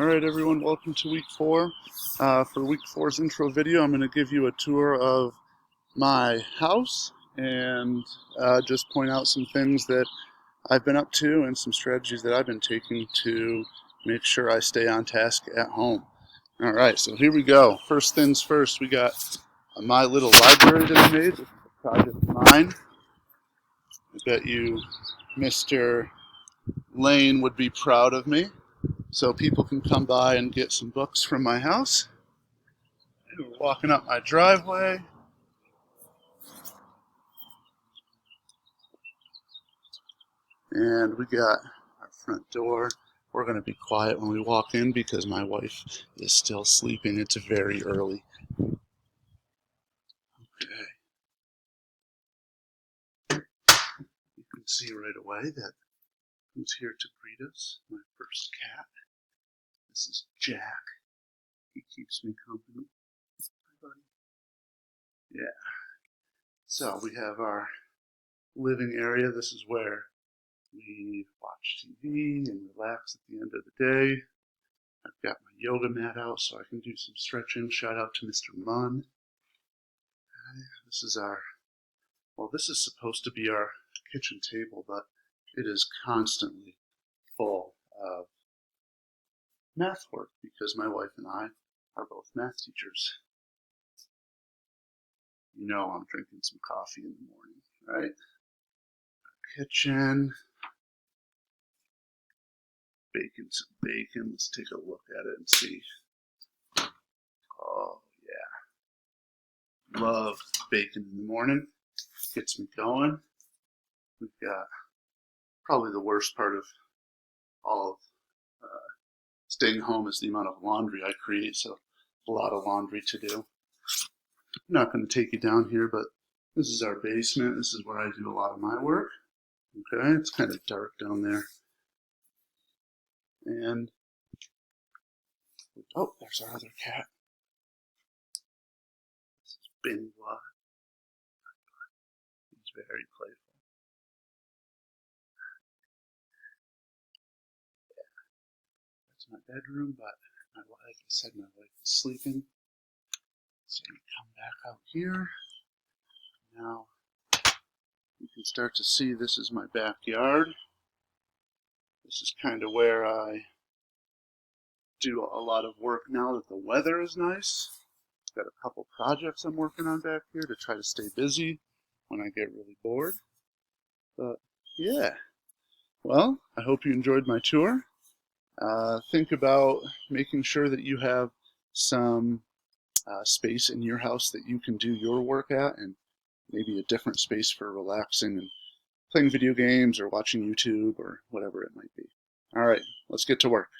Alright everyone, welcome to week 4. For week 4's intro video, I'm going to give you a tour of my house and just point out some things that I've been up to and some strategies that I've been taking to make sure I stay on task at home. Alright, so here we go. First things first, we got my little library that I made. This is a project of mine. I bet you Mr. Lane would be proud of me. So people can come by and get some books from my house. And we're walking up my driveway. And we got our front door. We're going to be quiet when we walk in because my wife is still sleeping. It's very early. Okay. You can see right away that who's here to greet us. My first cat. This is Jack. He keeps me company. Hi, buddy. Yeah. So we have our living area. This is where we watch TV and relax at the end of the day. I've got my yoga mat out so I can do some stretching. Shout out to Mr. Munn. This is this is supposed to be our kitchen table, but it is constantly full of math work because my wife and I are both math teachers. You know I'm drinking some coffee in the morning, right? Kitchen. Baking some bacon. Let's take a look at it and see. Oh, yeah. Love bacon in the morning. Gets me going. We've got probably the worst part of all of staying home is the amount of laundry I create, so a lot of laundry to do. I'm not going to take you down here, but this is our basement. This is where I do a lot of my work. Okay, it's kind of dark down there. And, oh, there's our other cat. This is Benoit. He's very playful. That's my bedroom, but like I said, my wife is sleeping. So we come back out here. Now you can start to see this is my backyard. This is kind of where I do a lot of work now that the weather is nice. Got a couple projects I'm working on back here to try to stay busy when I get really bored. But yeah, well, I hope you enjoyed my tour. Think about making sure that you have some space in your house that you can do your work at, and maybe a different space for relaxing and playing video games or watching YouTube or whatever it might be. All right, let's get to work.